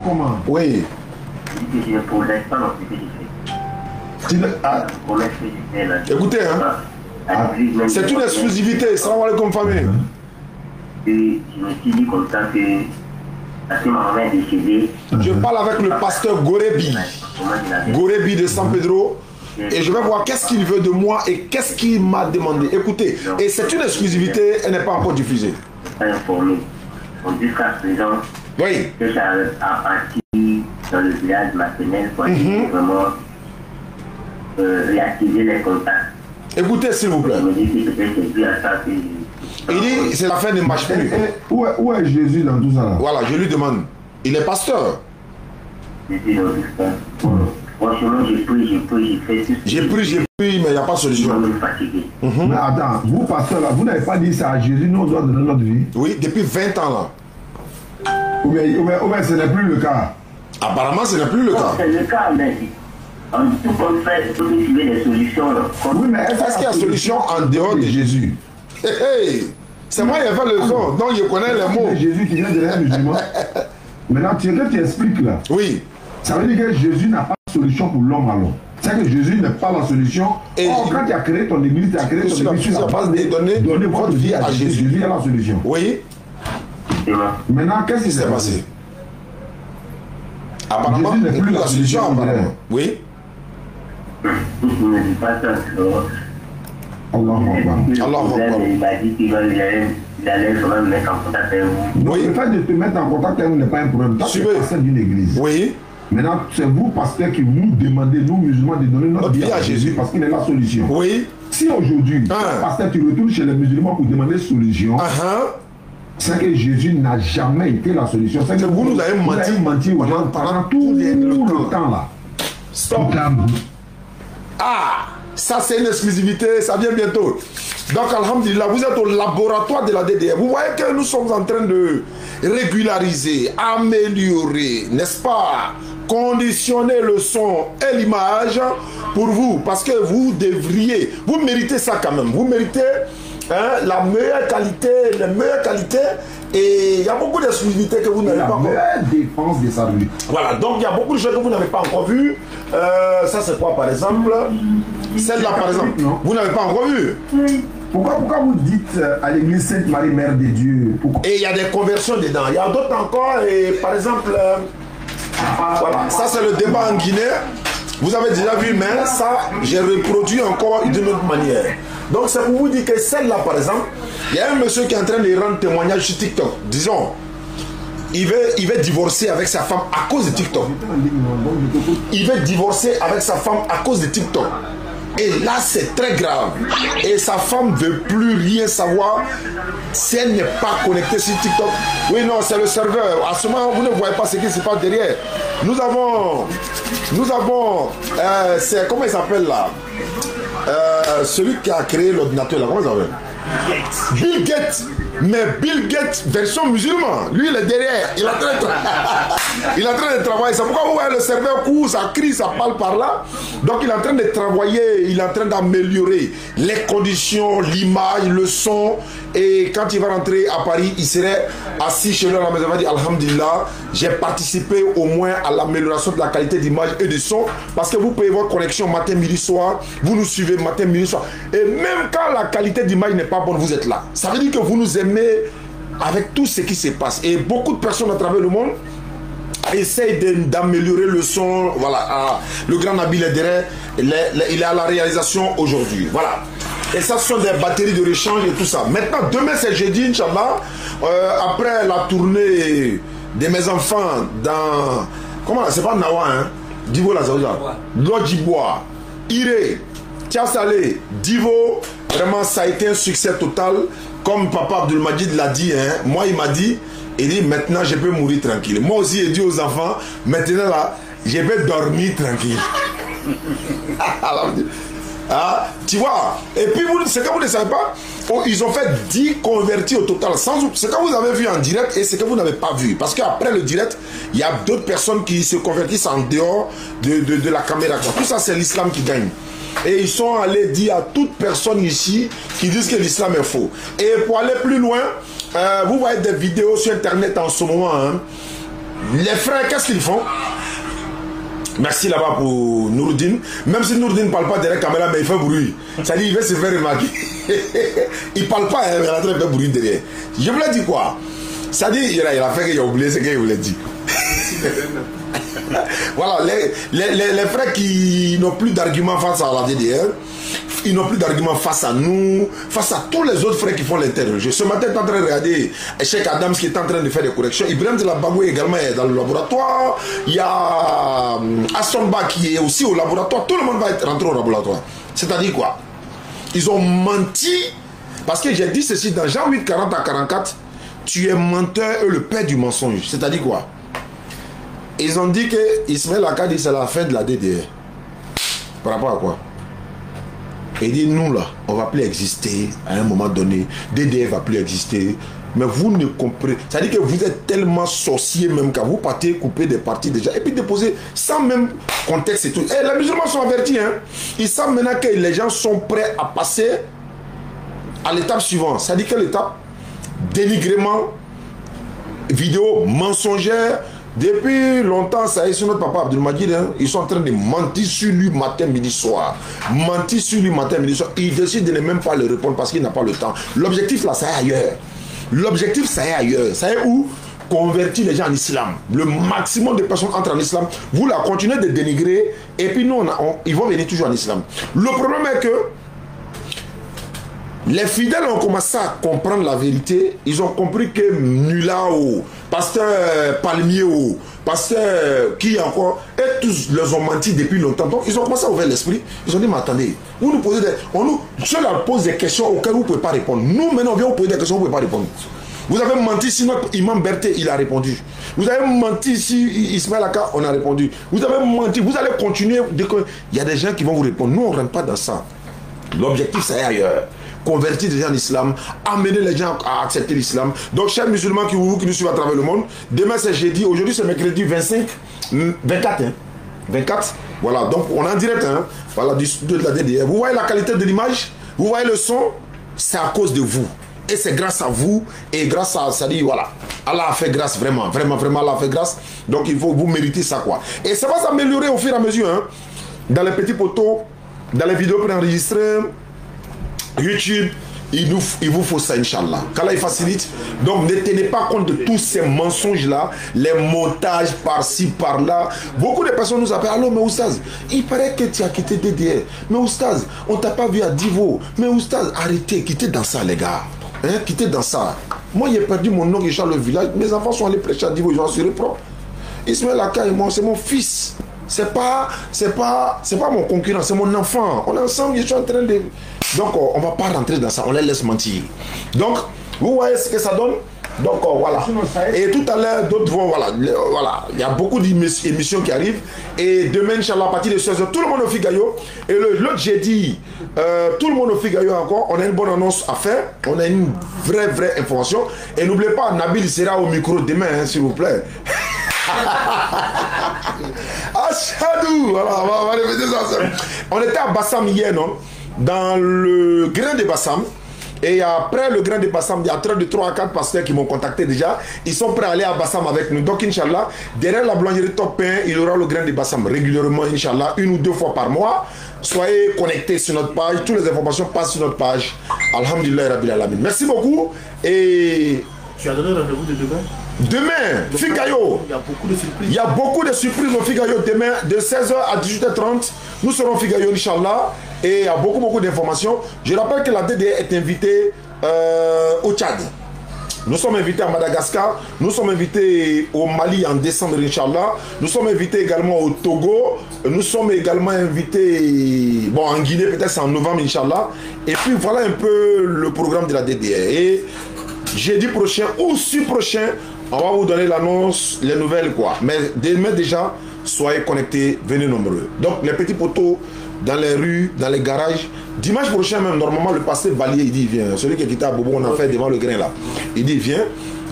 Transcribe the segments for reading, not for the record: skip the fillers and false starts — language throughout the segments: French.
Comment? Oui. Pour l'instant, non, c'est difficile. Écoutez, hein. C'est une exclusivité. Salam alaikum, famille. Et je me suis dit comme ça que, parce que ma maman est décédée. Je parle avec le pasteur Gorebi. Gorebi de San Pedro. Et je vais voir qu'est-ce qu'il veut de moi et qu'est-ce qu'il m'a demandé. Écoutez, et c'est une exclusivité, elle n'est pas encore diffusée. Pas informé. Donc jusqu'à présent, oui. Que j'ai parti dans le village maternel pour vraiment réactiver les contacts. Écoutez, s'il vous plaît. Je me dis que peut-être c'est plus à ça que... Il dit, c'est la fin ne marche plus. Où est Jésus dans tout ça là? Voilà, je lui demande. Il est pasteur. Je suis dans l'histoire. Franchement, j'ai fait tout. J'ai pris, mais il n'y a pas de solution. Je suis fatigué. Mais attends, vous, pasteur, là, vous n'avez pas dit ça à Jésus, nous, on doit donner notre vie? Oui, depuis 20 ans, là. Ou bien ce n'est plus le cas? Apparemment, ce n'est plus le cas. C'est le cas, mais on dit tout qu'on fait, il faut trouver des solutions. Oui, mais est-ce qu'il y a solution en dehors de Jésus? Hey, c'est moi qui ai fait le son, donc je connais les mots. C'est Jésus qui vient de l'être musulman. Maintenant, tu expliques là. Oui. Ça veut dire que Jésus n'a pas de solution pour l'homme alors. C'est que Jésus n'est pas la solution. Et quand tu as créé ton église, tu as créé ton église sur la base de donner votre vie à Jésus. Jésus est la solution. Oui. Maintenant, qu'est-ce qui s'est passé? Apparemment, Jésus n'est plus la solution. Apparemment. Oui. Je ne dis pas ça. Allah il m'a dit qu'il allait vraiment me mettre en contact avec vous. Oui. Le fait de te mettre en contact avec nous n'est pas un problème. Tu es pasteur d'une église. Oui. Maintenant, c'est vous, pasteur, qui nous demandez, nous musulmans, de donner notre vie à Jésus parce qu'il est la solution. Oui. Si aujourd'hui, pasteur, tu retournes chez les musulmans pour demander solution, c'est que Jésus n'a jamais été la solution. C'est que vous nous avez menti pendant tout le temps là. Stop. Ah, ça c'est une exclusivité, ça vient bientôt. Donc, alhamdulillah, vous êtes au laboratoire de la DDR. Vous voyez que nous sommes en train de régulariser, améliorer, n'est-ce pas, conditionner le son et l'image pour vous. Parce que vous devriez, vous méritez ça quand même. Vous méritez la meilleure qualité, les meilleures qualités. Et il y a beaucoup d'exclusivités que vous n'avez pas encore. La défense des saluts. Voilà, donc il y a beaucoup de choses que vous n'avez pas encore vues. Ça c'est quoi par exemple? Celle-là par exemple, non? Vous n'avez pas encore vu. Pourquoi vous dites à l'église Sainte-Marie, Mère de Dieu? Et il y a des conversions dedans. Il y a d'autres encore, et par exemple, voilà, ça c'est le débat en Guinée. Vous avez déjà vu, mais ça, j'ai reproduit encore d'une autre manière. Donc c'est pour vous dire que celle-là, par exemple, il y a un monsieur qui est en train de rendre témoignage sur TikTok. Disons, il veut divorcer avec sa femme à cause de TikTok. Il veut divorcer avec sa femme à cause de TikTok. Et là, c'est très grave. Et sa femme ne veut plus rien savoir si elle n'est pas connectée sur TikTok. Oui, non, c'est le serveur. À ce moment, vous ne voyez pas ce qui se passe derrière. Nous avons, c'est, comment il s'appelle là? Celui qui a créé l'ordinateur là, comment il s'appelle? Bill Gates. Mais Bill Gates, version musulman, lui il est derrière, il est en train de travailler. C'est pourquoi vous voyez le serveur court, ça crie, ça parle par là. Donc il est en train de travailler, il est en train d'améliorer les conditions, l'image, le son. Et quand il va rentrer à Paris, il serait assis chez lui à la maison, il va dire Alhamdulillah, j'ai participé au moins à l'amélioration de la qualité d'image et du son. Parce que vous payez votre connexion matin, midi, soir, vous nous suivez matin, midi, soir. Et même quand la qualité d'image n'est pas bonne, vous êtes là. Ça veut dire que vous nous aimez avec tout ce qui se passe. Et beaucoup de personnes à travers le monde essayent d'améliorer le son. Voilà, le grand Nabil est derrière, il est à la réalisation aujourd'hui. Voilà. Et ça, ce sont des batteries de rechange et tout ça. Maintenant, demain c'est jeudi, Inch'Allah. Après la tournée de mes enfants dans... Comment? C'est pas Nawa, hein? Divo la Zaouza. Lodjibois, Iré, Tiasalé, Divo. Vraiment, ça a été un succès total. Comme Papa Abdelmajid l'a dit, hein, moi il m'a dit, il dit maintenant je peux mourir tranquille. Moi aussi j'ai dit aux enfants, maintenant là, je vais dormir tranquille. Ah, tu vois, et puis ce que vous ne savez pas, ils ont fait 10 convertis au total. Ce que vous avez vu en direct et ce que vous n'avez pas vu. Parce qu'après le direct, il y a d'autres personnes qui se convertissent en dehors de la caméra. Tout ça, c'est l'islam qui gagne. Et ils sont allés dire à toute personne ici qui disent que l'islam est faux. Et pour aller plus loin, vous voyez des vidéos sur internet en ce moment. Hein. les frères, qu'est-ce qu'ils font? Merci là-bas pour Nourdine. Même si Nourdine ne parle pas derrière la caméra, mais il fait bruit. Ça dit, il veut se faire remarquer. Il ne parle pas, mais il est en train de faire bruit derrière. Je voulais dire quoi? Ça dit, il a fait qu'il a oublié ce qu'il voulait dire. Voilà, les frères qui n'ont plus d'arguments face à la DDR, ils n'ont plus d'arguments face à nous, face à tous les autres frères qui font l'interroger. Ce matin, tu es en train de regarder Cheikh Adams qui est en train de faire des corrections. Ibrahim de la Bagoué également est dans le laboratoire. Il y a Assomba qui est aussi au laboratoire. Tout le monde va être rentré au laboratoire. C'est-à-dire quoi? Ils ont menti. Parce que j'ai dit ceci dans Jean 8, 40 à 44. Tu es menteur et le père du mensonge. C'est-à-dire quoi? Ils ont dit que Ismaël Aka dit c'est la fin de la DDR. Par rapport à quoi? Il dit nous là, on va plus exister à un moment donné. DDR va plus exister. Mais vous ne comprenez. C'est-à-dire que vous êtes tellement sorciers même quand vous partez couper des parties déjà. Et puis déposer sans même contexte et tout. Et les musulmans sont avertis. Hein? Ils savent maintenant que les gens sont prêts à passer à l'étape suivante. C'est-à-dire que l'étape dénigrement, vidéo mensongère. Depuis longtemps, ça est sur notre papa Abdelmadjid, hein, ils sont en train de mentir sur lui matin, midi, soir. Mentir sur lui matin, midi, soir. Il décide de ne même pas le répondre parce qu'il n'a pas le temps. L'objectif là, ça est ailleurs. L'objectif, ça est ailleurs. Ça est où? Convertir les gens en islam. Le maximum de personnes entrent en islam. Vous la continuez de dénigrer et puis nous, ils vont venir toujours en islam. Le problème est que les fidèles ont commencé à comprendre la vérité. Ils ont compris que Nulao, pasteur Palmier, pasteur qui encore, et tous les ont menti depuis longtemps. Donc ils ont commencé à ouvrir l'esprit. Ils ont dit, mais attendez, vous nous posez des... Je leur pose des questions auxquelles vous ne pouvez pas répondre. Nous, maintenant, on vient vous poser des questions, vous ne pouvez pas répondre. Vous avez menti si notre imam Berthe, il a répondu. Vous avez menti si Ismaël Aka, on a répondu. Vous avez menti, vous allez continuer. Il y a des gens qui vont vous répondre. Nous, on ne rentre pas dans ça. L'objectif, c'est ailleurs. Convertir les gens en islam, amener les gens à accepter l'islam. Donc, chers musulmans qui nous suivent à travers le monde, demain c'est jeudi, aujourd'hui c'est mercredi 24, hein, 24, voilà, donc on est en direct, hein, voilà, de la DDR. Vous voyez la qualité de l'image, vous voyez le son, c'est à cause de vous. Et c'est grâce à vous, et grâce à, ça dit, voilà, Allah a fait grâce, vraiment, vraiment, vraiment, Allah a fait grâce. Donc il faut vous mériter ça, quoi. Et ça va s'améliorer au fur et à mesure, hein, dans les petits poteaux, dans les vidéos préenregistrées, YouTube, il vous faut ça, Inch'Allah. Qu'Allah il facilite. Donc ne tenez pas compte de tous ces mensonges-là, les montages par-ci, par-là. Beaucoup de personnes nous appellent, allô, mais Oustaz, il paraît que tu as quitté DDR. Mais Oustaz, on t'a pas vu à Divo. Mais Oustaz, arrêtez, quittez dans ça, les gars. Hein, quittez dans ça. Moi, j'ai perdu mon nom, Richard, le village. Mes enfants sont allés prêcher à Divo, ils ont assuré propre. Ismaël Aka et moi, c'est mon fils. C'est pas mon concurrent, c'est mon enfant. On est ensemble, je suis en train de... Donc, on ne va pas rentrer dans ça, on les laisse mentir. Donc, vous voyez ce que ça donne? Donc, voilà. Et tout à l'heure, d'autres vont, voilà. Il y a beaucoup d'émissions qui arrivent. Et demain, Inch'Allah, à partir de 16h, tout le monde au Figayo. Et l'autre jeudi, tout le monde au Figayo encore. On a une bonne annonce à faire. On a une vraie information. Et n'oubliez pas, Nabil sera au micro demain, hein, s'il vous plaît. Ashadou, voilà, on va répéter ça. On était à Bassam hier, non? Dans le grain de Bassam. Et après le grain de Bassam, il y a 3 à 4 pasteurs qui m'ont contacté déjà. Ils sont prêts à aller à Bassam avec nous. Donc, Inch'Allah, derrière la boulangerie Top Pain, il y aura le grain de Bassam régulièrement, Inch'Allah, 1 ou 2 fois par mois. Soyez connectés sur notre page. Toutes les informations passent sur notre page. Alhamdulillah Rabbil Alamin. Merci beaucoup. Et... Tu as donné rendez-vous de demain? Demain, Figayo. Il y a beaucoup de surprises. Il y a beaucoup de surprises au Figayo demain, de 16h à 18h30. Nous serons Figayo, Inch'Allah. Et il y a beaucoup d'informations. Je rappelle que la DDR est invitée au Tchad. Nous sommes invités à Madagascar. Nous sommes invités au Mali en décembre, Inch'Allah. Nous sommes invités également au Togo. Nous sommes également invités, bon, en Guinée, peut-être c'est en novembre, Inch'Allah. Et puis voilà un peu le programme de la DDR. Et jeudi prochain ou prochain, on va vous donner l'annonce, les nouvelles, quoi. Mais demain déjà, soyez connectés, venez nombreux. Donc les petits poteaux dans les rues, dans les garages. Dimanche prochain même, normalement, le pasteur Valier, il dit, il vient. Celui qui est quitté à Bobo, on a fait devant le grain là. Il dit, viens.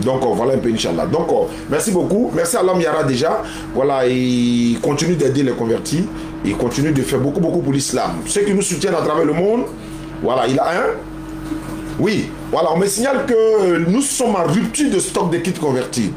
Donc voilà un peu, Inch'Allah. Donc merci beaucoup. Merci à l'homme Yara déjà. Voilà, il continue d'aider les convertis. Il continue de faire beaucoup pour l'islam. Ceux qui nous soutiennent à travers le monde, voilà, il a un. Oui, voilà, on me signale que nous sommes en rupture de stock de kits convertis.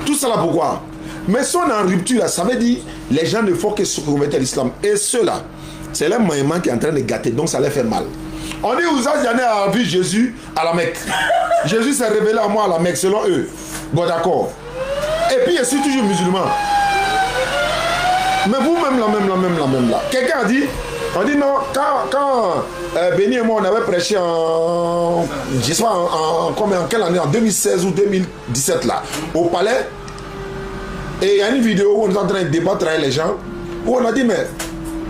Tout ça là pourquoi? Mais si on est en rupture, ça veut dire les gens ne font que se convertir à l'islam. Et ceux-là, c'est leur moyen qui est en train de gâter, donc ça leur fait mal. On dit Ouza Diané a vu Jésus à la Mecque. Jésus s'est révélé à moi à la Mecque, selon eux. Bon, d'accord. Et puis, je suis toujours musulman. Mais vous-même, là. Quelqu'un a dit, on dit non, quand Béni et moi, on avait prêché en quelle année? En 2016 ou 2017, là, au palais. Et il y a une vidéo où on est en train de débattre avec les gens, où on a dit, mais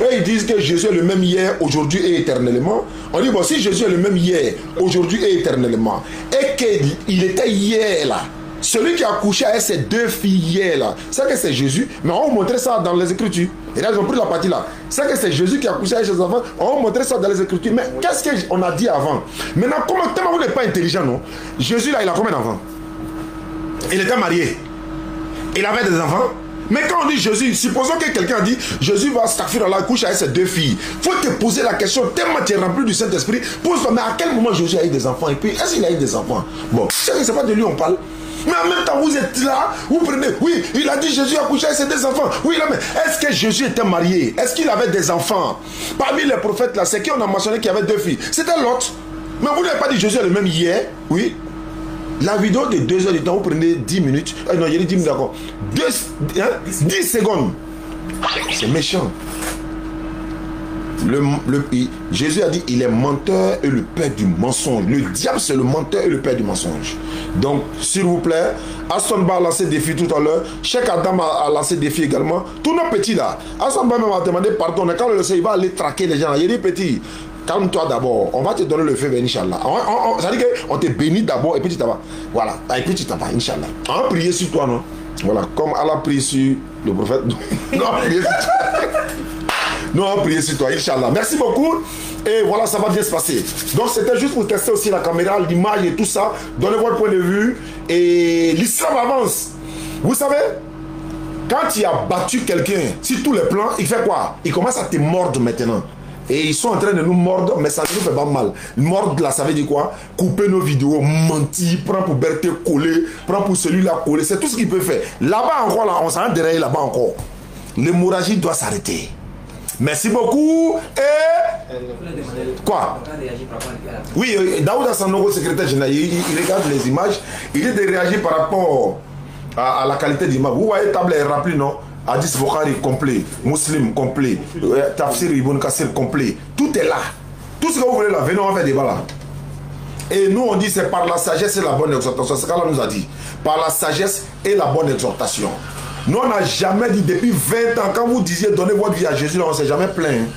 eux, ils disent que Jésus est le même hier, aujourd'hui et éternellement. On dit, bon, si Jésus est le même hier, aujourd'hui et éternellement, et qu'il était hier, là, celui qui a couché avec ses deux filles hier, là, c'est que c'est Jésus, mais on va montrer ça dans les Écritures. Et là, ils ont pris la partie là. C'est que c'est Jésus qui a couché avec ses enfants, on va montrer ça dans les Écritures. Mais qu'est-ce qu'on a dit avant? Maintenant, tellement vous n'êtes pas intelligent, non? Jésus, là, il a combien d'enfants? Il était marié. Il avait des enfants. Mais quand on dit Jésus, supposons que quelqu'un dit Jésus va s'affirmer à la couche avec ses deux filles. Il faut te poser la question, tellement tu es rempli du Saint-Esprit, pose-toi, mais à quel moment Jésus a eu des enfants? Et puis, est-ce qu'il a eu des enfants? Bon, c'est pas de lui on parle. Mais en même temps, vous êtes là, vous prenez, oui, il a dit Jésus a couché avec ses deux enfants. Oui, là, mais est-ce que Jésus était marié? Est-ce qu'il avait des enfants? Parmi les prophètes là, c'est qui on a mentionné qu'il y avait deux filles? C'était l'autre. Mais vous n'avez pas dit Jésus est le même hier? Oui. La vidéo de 2 heures du temps, vous prenez 10 minutes. Non, j'ai dit 10 minutes, d'accord. 10 secondes. C'est méchant. Jésus a dit, il est menteur et le père du mensonge. Le diable, c'est le menteur et le père du mensonge. Donc, s'il vous plaît, Aston Ba a lancé défi tout à l'heure. Cheikh Adam a lancé défi également. Tous nos petits là. Aston Ba m'a demandé pardon. Mais quand le sait, il va aller traquer les gens. Il dit, petit, calme-toi d'abord. On va te donner le feu, Inch'Allah. Ça veut dire qu'on te bénit d'abord et puis tu t'en vas. Voilà. Et puis tu t'en vas, Inch'Allah. On va prier sur toi, non? Voilà. Comme Allah prie sur le prophète. Non, on va prier sur toi. Nous allons prier sur toi, Inch'Allah. Merci beaucoup. Et voilà, ça va bien se passer. Donc, c'était juste pour tester aussi la caméra, l'image et tout ça. Donnez votre point de vue. Et l'islam avance. Vous savez, quand il a battu quelqu'un sur tous les plans, il fait quoi? Il commence à te mordre maintenant. Et ils sont en train de nous mordre, mais ça ne nous fait pas mal. Mordre là, ça veut dire quoi? Couper nos vidéos, mentir, prendre pour Berthe coller, prendre pour celui-là coller. C'est tout ce qu'il peut faire. Là-bas encore, là, on s'en derrière là-bas encore. L'hémorragie doit s'arrêter. Merci beaucoup. Et... Quoi? Oui, Daouda Sanogo, secrétaire général, il regarde les images. Il dit de réagir par rapport à la qualité d'image. Vous voyez, table est remplie, non? Hadith Bukhari complet, Muslim complet, Tafsir Ibn Kassir complet. Tout est là. Tout ce que vous voulez là, venez, on va faire débat là. Et nous, on dit c'est par la sagesse et la bonne exhortation. C'est ce qu'Allah nous a dit. Par la sagesse et la bonne exhortation. Nous, on n'a jamais dit, depuis 20 ans, quand vous disiez donnez votre vie à Jésus, là, on ne s'est jamais plaint.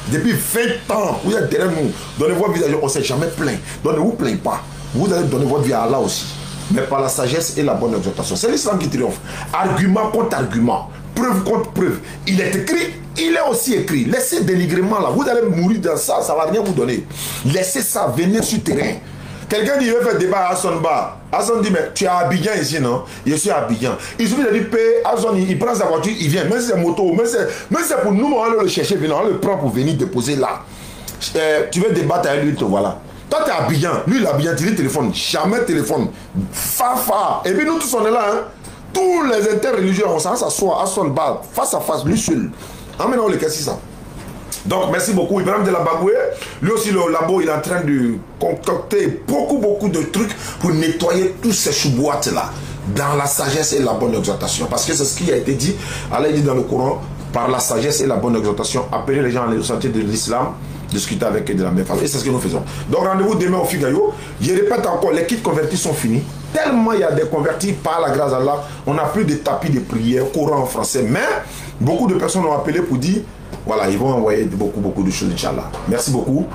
Depuis 20 ans, vous êtes derrière nous, donnez votre vie à Jésus, on ne s'est jamais plaint. Donc ne vous plaignez pas. Vous allez donner votre vie à Allah aussi. Mais par la sagesse et la bonne exhortation. C'est l'islam qui triomphe. Argument contre argument. Preuve contre preuve. Il est écrit, il est aussi écrit. Laissez dénigrement là. Vous allez mourir dans ça, ça ne va rien vous donner. Laissez ça venir sur le terrain. Quelqu'un dit, il veut faire débat à Hassan Ba. Hassan dit, mais tu es à Abidjan ici, non? Je suis à Abidjan. Il suffit de dire, Hassan, il prend sa voiture, il vient. Même si c'est moto, même si c'est pour nous, on va le chercher, on le prend pour venir déposer là. Tu veux débattre avec lui, voilà. Toi, tu es à Abidjan. Lui, il est à Abidjan, tu dis téléphone. Jamais téléphone. Fa. Et puis nous tous, on est là. Hein? Tous les interreligieux, on s'assoit à Hassan Ba, face à face, lui seul. Maintenant, on le casse ça. Donc, merci beaucoup. Ibrahim de la Bagoué, lui aussi, le labo, il est en train de concocter beaucoup de trucs pour nettoyer tous ces chouboîtes-là dans la sagesse et la bonne exhortation. Parce que c'est ce qui a été dit, Allah dit dans le Coran, par la sagesse et la bonne exhortation, appeler les gens à aller au sentier de l'islam, discuter avec eux de la même façon. Et c'est ce que nous faisons. Donc, rendez-vous demain au Figayo. Je répète encore, les kits convertis sont finis. Tellement il y a des convertis par la grâce d'Allah, on n'a plus de tapis de prière, Coran en français. Mais beaucoup de personnes ont appelé pour dire, voilà, ils vont envoyer beaucoup de choses, Inch'Allah. Merci beaucoup.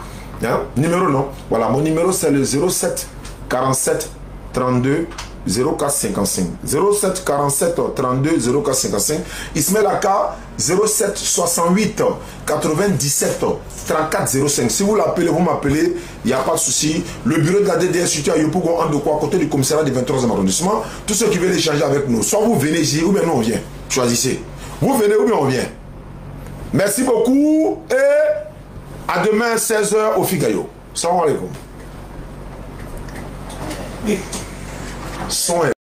Hein? Numéro, non. Voilà, mon numéro, c'est le 07 47 32 04 55. 07 47 32 04 55. Ismaël Aka, 07 68 97 34 05. Si vous l'appelez, vous m'appelez, il n'y a pas de souci. Le bureau de la DDS situé à Yopougon, en de quoi, à côté du commissariat du 23e arrondissement. Tous ceux qui veulent échanger avec nous, soit vous venez ici, ou bien nous on vient. Choisissez. Vous venez ou bien on vient. Merci beaucoup et à demain 16h au Figayo. Salam alaikum. Son